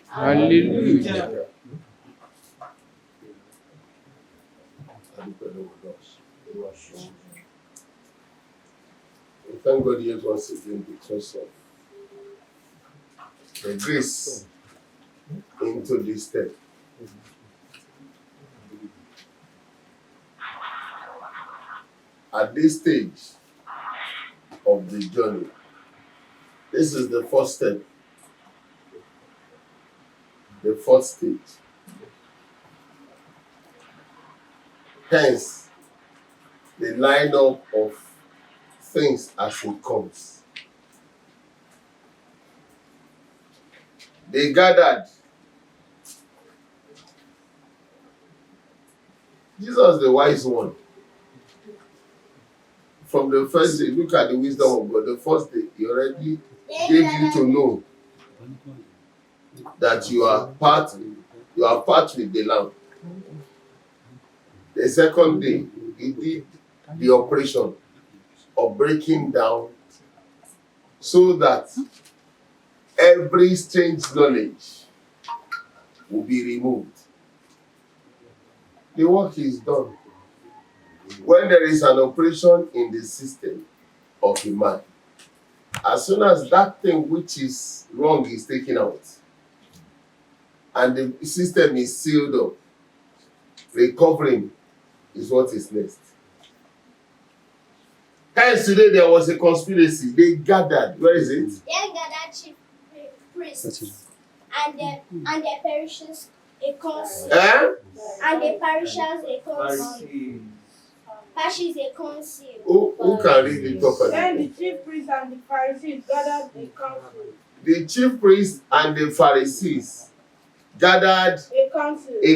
Hallelujah. We thank God yet once again because of the grace into this step. At this stage of the journey, this is the first step, the fourth stage. Hence, the lineup of things as it comes. They gathered. Jesus, the wise one, from the first day, look at the wisdom of God. The first day, he already gave you to know that you are part with the Lamb. The second day, he did the operation of breaking down so that every strange knowledge will be removed. The work is done. When there is an operation in the system of a man, as soon as that thing which is wrong is taken out and the system is sealed up, recovering is what is next. Hence today there was a conspiracy. They gathered. Where is it? They gathered chief priests and the parishes a council. And the parishes a council. Parishes a council. Who can read it properly? Then the chief priests and the Pharisees gathered a council. The chief priests and the Pharisees gathered a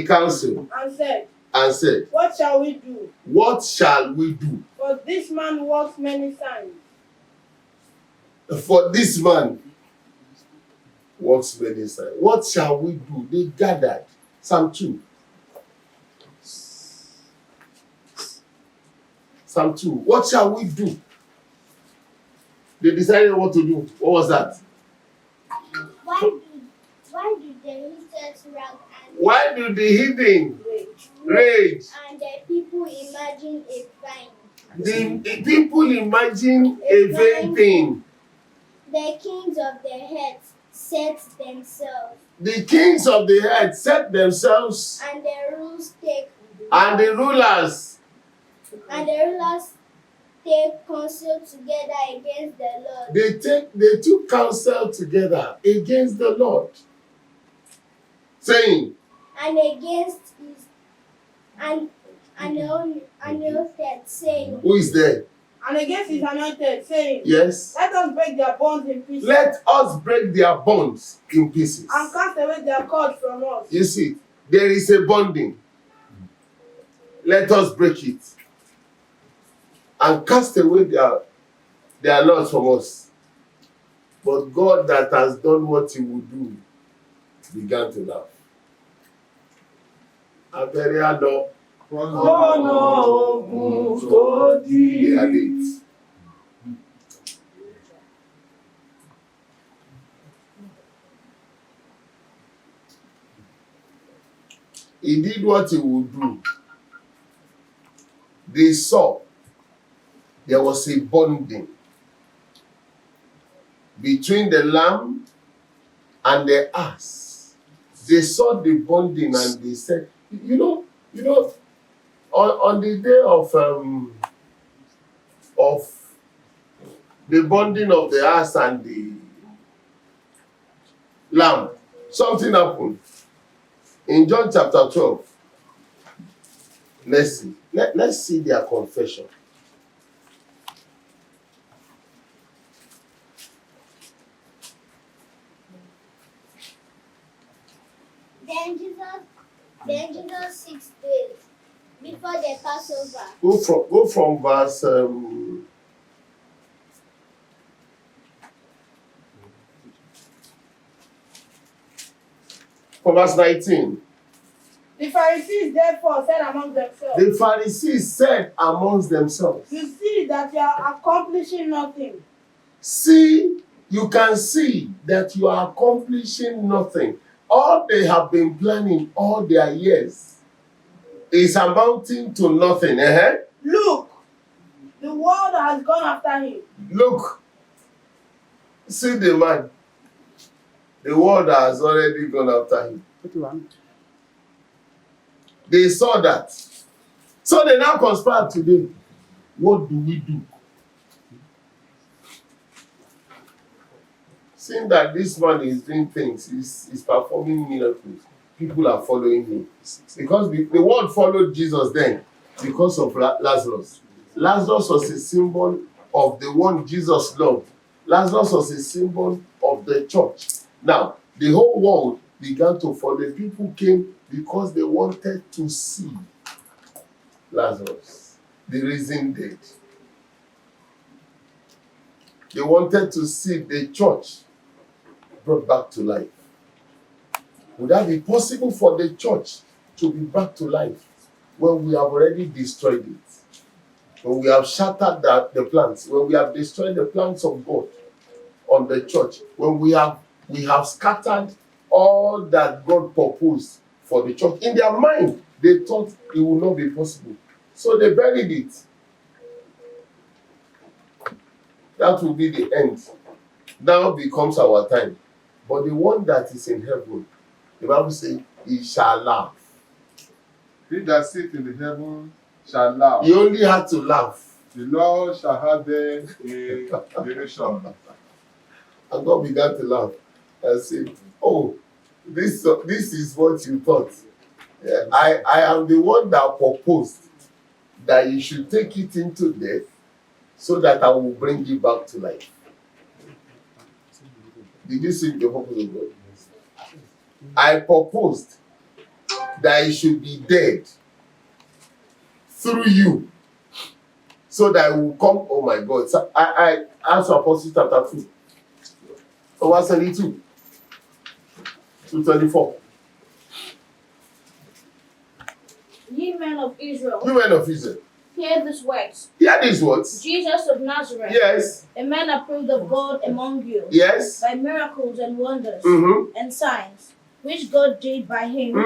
council and said, What shall we do? What shall we do? For this man works many signs. For this man works many signs. What shall we do? They gathered. Psalm 2. Psalm 2. What shall we do? They decided what to do. What was that? Why do the heathens rag and Why do the heathen rage? And the people imagine a vine. The people imagine a vain thing. The kings of the heads set themselves. The kings of the earth set themselves, And the rulers take counsel together against the Lord. They took counsel together against the Lord, saying, And against his and anointed, saying, who is there? And against his anointed, saying, Yes. Let us break their bonds in pieces. Let us break their bonds in pieces. And cast away their cords from us. You see, there is a bonding. Let us break it and cast away their lords from us. But God that has done what he would do began to laugh. Abẹ́rẹ́ àlọ́. They are late. He did what he would do. They saw there was a bonding between the lamb and the ass. They saw the bonding and they said, you know, on the day of the bonding of the ass and the lamb, something happened. In John chapter 12, let's see. Let's see their confession. Then Jesus 6 days before the Passover. Go from verse from verse 19. The Pharisees therefore said among themselves. The Pharisees said amongst themselves. You see that you are accomplishing nothing. See you can see that you are accomplishing nothing. All they have been planning all their years is amounting to nothing. Look, the world has gone after him. Look, see the man. The world has already gone after him. They saw that. So they now conspire today. What do we do? Seeing that this man is doing things, he's performing miracles, people are following him. Because the world followed Jesus then because of Lazarus. Lazarus was a symbol of the one Jesus loved. Lazarus was a symbol of the church. Now, the whole world began to follow. People came because they wanted to see Lazarus, the risen dead. They wanted to see the church brought back to life. Would that be possible for the church to be brought to life when we have already destroyed it? When we have shattered the plans, when we have destroyed the plans of God on the church, when we have scattered all that God proposed for the church. In their mind, they thought it would not be possible. So they buried it. That will be the end. Now becomes our time. But the one that is in heaven, the Bible says, he shall laugh. He that sits in the heaven shall laugh. He only had to laugh. The Lord shall have them in generation. And God began to laugh and say, oh, this is what you thought. I am the one that proposed that you should take it into death so that I will bring you back to life. Did you see the purpose of God? I proposed that it should be dead through you so that I will come. Oh my God. So I asked Apostle chapter 2. Verse 22 to 24. Ye men of Israel, You men of Israel, hear these words. hear these words. Jesus of Nazareth, Yes, a man approved of God among you, yes. by miracles and wonders Mm-hmm. and signs, which God did by him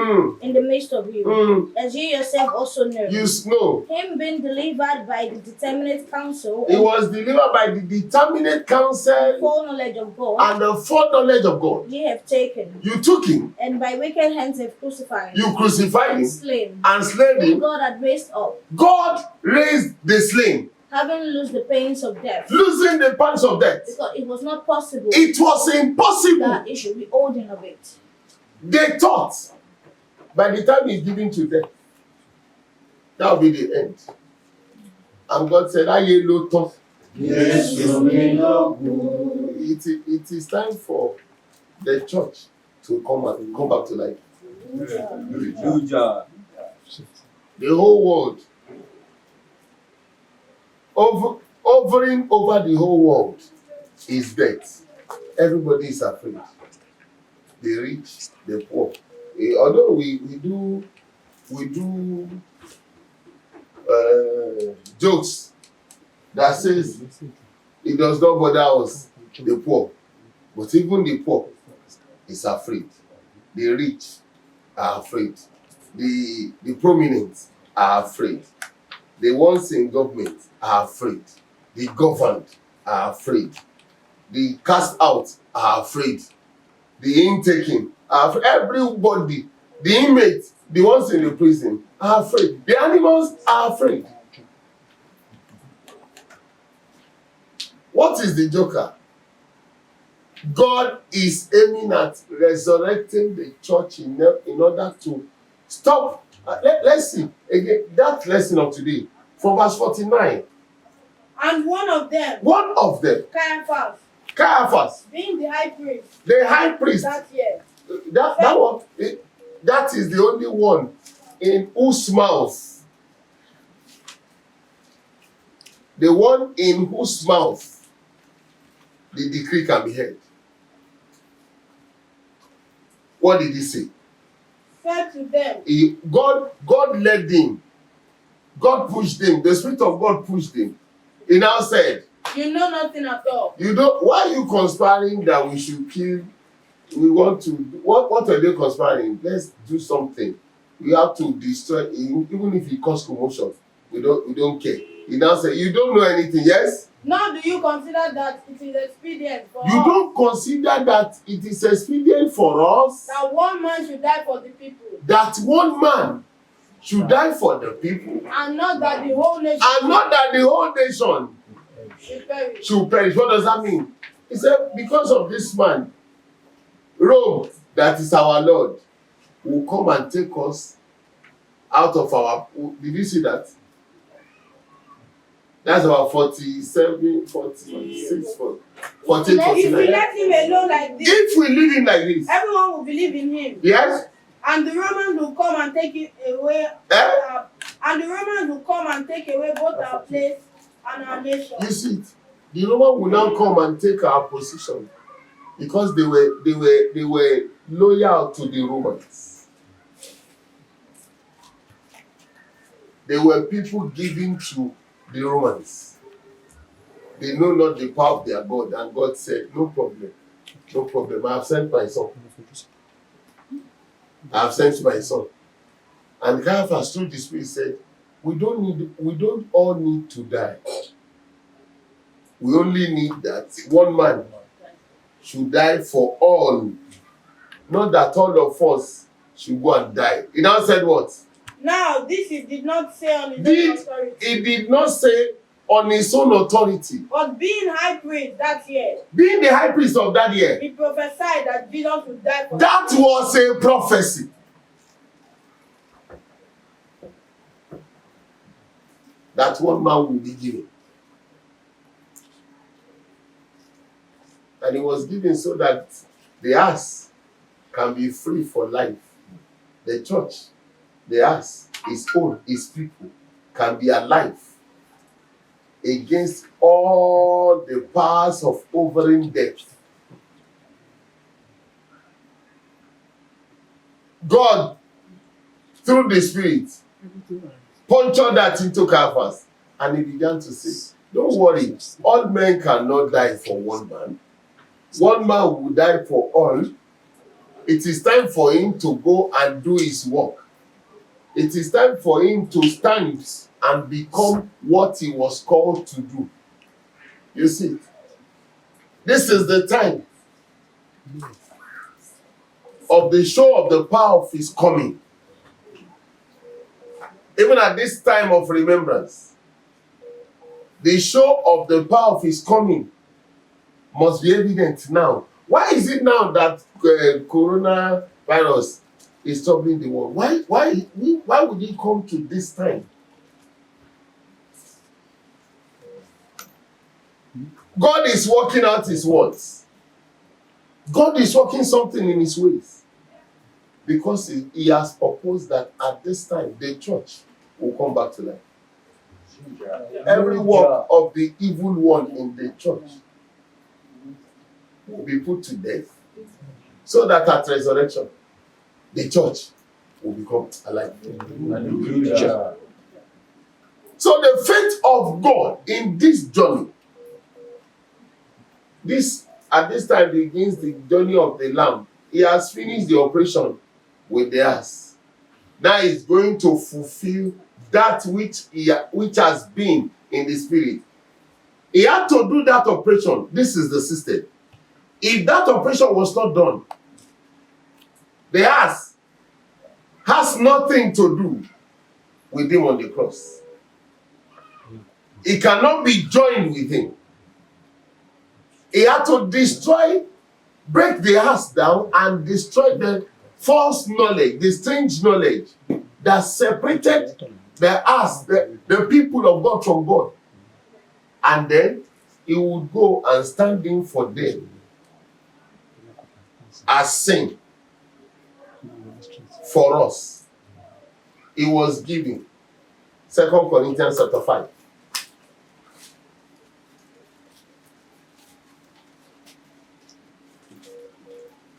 in the midst of you, as you yourself also know. You know, Him being delivered by the determinate counsel it was delivered by the determinate counsel full knowledge of God, and the full knowledge of God. ye have taken, You took him, and by wicked hands have crucified you crucified and him, slain, and slain whom him. God had raised up, God raised the slain, having loosed the pains of death, losing the pangs of death. because it was not possible It was impossible. that it should be holding of it. They thought by the time he's given to them, that will be the end. And God said, "Aye lo tan." Yes, you may know. It is time for the church to come back to life. Hallelujah. The whole world, hovering over the whole world, is death. Everybody is afraid. The rich, the poor. Although we do jokes that says it does not bother us, the poor, but even the poor is afraid. The rich are afraid. The prominent are afraid. The ones in government are afraid. The governed are afraid. The cast out are afraid. The intaking are afraid. Everybody, the inmates, the ones in the prison are afraid. The animals are afraid. What is the joker? God is aiming at resurrecting the church in order to stop. Let's see again that lesson of today from verse 49. And one of them, Caiaphas, being the high priest the high priest, that year, that is the only one in whose mouth, the one in whose mouth the decree can be heard. What did he say? said to them, God led him. God pushed him. The Spirit of God pushed him. He now said, You know nothing at all. You don't. Why are you conspiring that we should kill? We want to. What are they conspiring? Let's do something. We have to destroy him, even if he cause commotion. We don't care. He now say, you don't know anything, yes? Now do you consider that it is expedient for You us don't consider that it is expedient for us that one man should die for the people, that one man should die for the people, and not that the whole nation and not that the whole nation should perish? should perish. What does that mean? He said, because of this man, Rome, that is our Lord, will come and take us out of our. Did you see that? That's about 47, 46, 48, If we 49. let him alone like this, If we leave him like this, everyone will believe in him. yes? And the Romans will come and take it away. And the Romans will come and take away both our place and our nation. You see it? The Roman will now come and take our position because they were loyal to the Romans. They were people given to the Romans. They know not the power of their God, and God said, no problem, no problem. I have sent my son. I have sent my son. And Caiaphas through the Spirit said, we don't all need to die. We only need that one man should die for all. Not that all of us should go and die. He now said what? Now, this he did not say on his own authority. He did not say on his own authority. But being high priest that year, Being the high priest of that year, he prophesied that Jesus would die for that was a prophecy. That one man will be given. And it was given so that the ass can be free for life. The church, the ass, his own, his people, can be alive against all the powers of hovering death. God, through the Spirit, punctured that into Caiaphas, and he began to say, don't worry, all men cannot die for one man. One man will die for all. It is time for him to go and do his work. It is time for him to stand and become what he was called to do. You see it? This is the time of the show of the power of his coming. Even at this time of remembrance, the show of the power of his coming must be evident now. Why is it now that coronavirus is troubling the world? Why would it come to this time? God is working out his words. God is working something in his ways. Because he has proposed that at this time, the church will come back to life. Every work of the evil one in the church will be put to death, so that at resurrection, the church will become alive. So the faith of God in this journey, at this time begins the journey of the Lamb. He has finished the operation with the ass. Now he's going to fulfill that which has been in the Spirit. He had to do that operation. This is the system. If that operation was not done, the ass has nothing to do with him on the cross. It cannot be joined with him. He had to break the ass down and destroy the false knowledge, the strange knowledge that separated the ass, the people of God from God. And then he would go and stand in for them as sin for us. He was giving. 2 Corinthians chapter 5.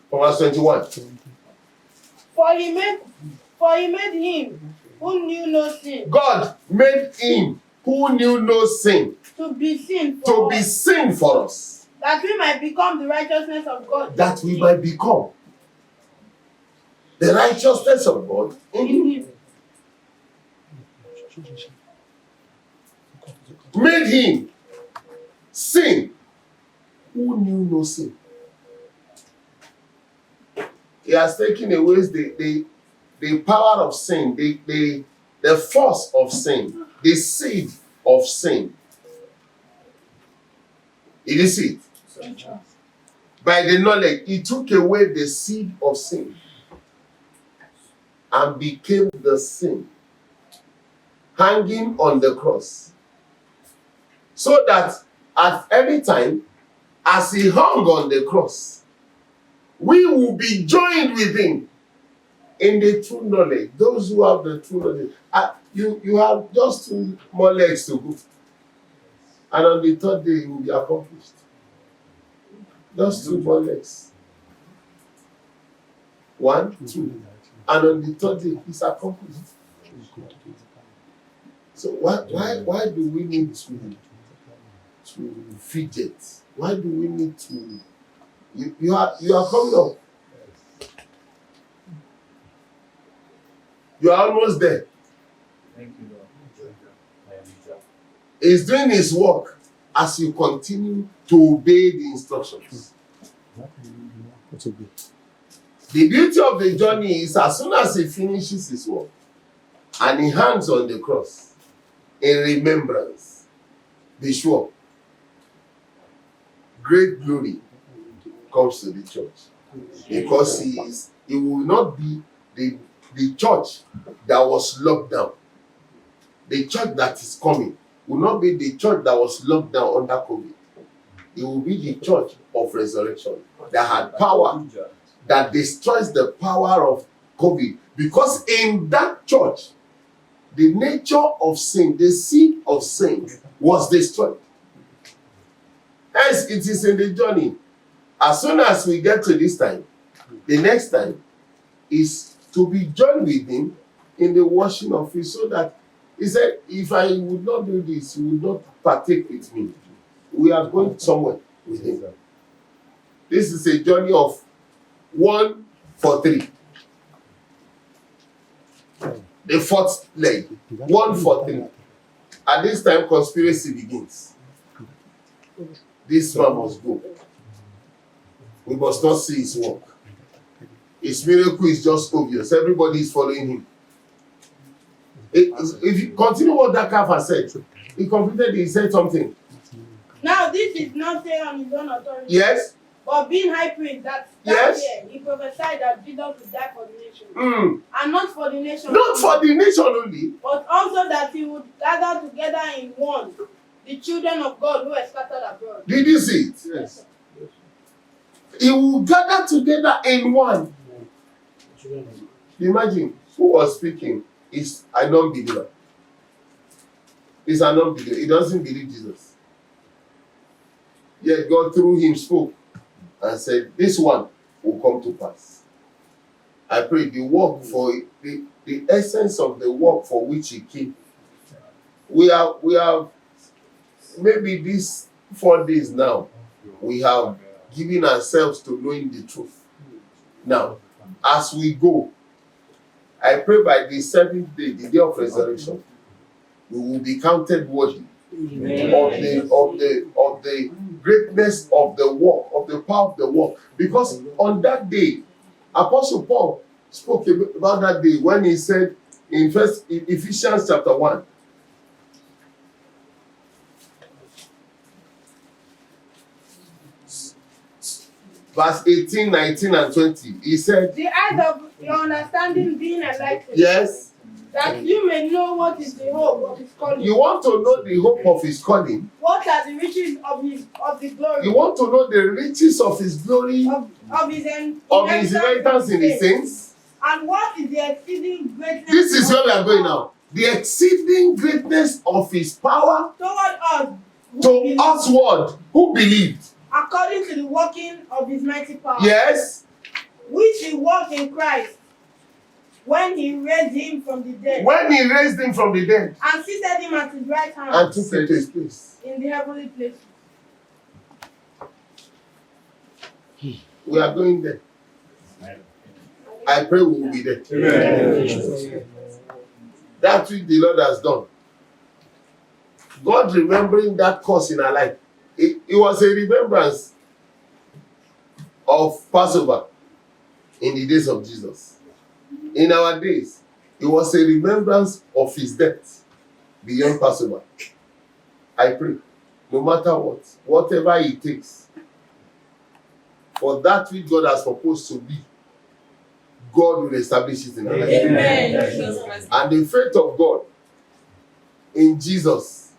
From verse 21. For he made him who knew no sin. God made him who knew no sin, to be sin to for be us, sin for us, that we might become the righteousness of God. that we might become the righteousness of God in him. Made him sin who knew no sin. He has taken away the power of sin, the force of sin, the seed of sin. It is it. By the knowledge, he took away the seed of sin and became the sin, hanging on the cross. So that at any time, as he hung on the cross, we will be joined with him in the true knowledge. Those who have the true knowledge. You have just 2 more legs to go. And on the 3rd day, you will be accomplished. Just 2 more legs. 1, 2. And on the 3rd day, it's accomplished. So why do we need to fidget? Why do we need to? You are coming up. You are almost there. Thank you, Lord. He's doing his work as you continue to obey the instructions. The beauty of the journey is as soon as he finishes his work and he hangs on the cross in remembrance, be sure great glory comes to the church, because he will not be the church that was locked down. The church that is coming will not be the church that was locked down under COVID. It will be the church of resurrection that had power, that destroys the power of COVID. Because in that church, the nature of sin, the seed of sin was destroyed. Hence, it is in the journey. As soon as we get to this time, the next time is to be joined with him in the washing of feet, so that he said, if I would not do this, he would not partake with me. We are going somewhere with him. This is a journey of 1 for 3. The 4th leg, 1 for 3. At this time, conspiracy begins. This man must go. We must not see his work. His miracle is just obvious. Everybody is following him. If you continue what that calf has said, he completed, he said something. Now this is not saying on his own authority. Yes. But being high priest, that Yes. year, he prophesied that Jesus would die for the nation. Mm. And not for the nation. Not for the nation only. But also that he would gather together in one the children of God who were scattered abroad. Did you see it? Yes. He will gather together in one. Imagine who was speaking is a non-believer. He's a non-believer. He doesn't believe Jesus. Yet God through him spoke and said, this one will come to pass. I pray the work for the essence of the work for which he came. We have maybe these 4 days now, we have given ourselves to knowing the truth. Now, as we go, I pray by the 7th day, the day of resurrection, we will be counted worthy of the greatness of the work, of the power of the work. Because on that day, Apostle Paul spoke about that day when he said in Ephesians chapter 1, verse 18, 19, and 20. He said, the eyes of your understanding being enlightened. yes. That you may know what is the hope of his calling. You want to know the hope of his calling. What are the riches of the glory? You want to know the riches of his glory, of his inheritance in the saints. And what is the exceeding greatness? This is where we are going now. The exceeding greatness of his power toward us, to usward who believed. According to the working of his mighty power. Yes. Which he worked in Christ, when he raised him from the dead When he raised him from the dead and seated him at his right hand and took him to his place. in the heavenly places. We are going there. I pray we will be there. Amen. That which the Lord has done. God remembering that cause in our life. It was a remembrance of Passover in the days of Jesus. In our days, it was a remembrance of his death beyond Passover. I pray, no matter what, whatever it takes, for that which God has proposed to be, God will establish it in our life. Amen. And the faith of God in Jesus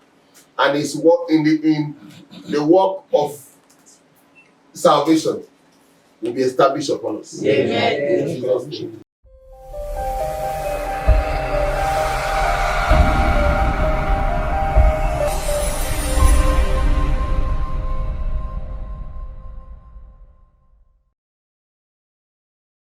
and his work in the work of salvation will be established upon us. Amen. In Jesus' name.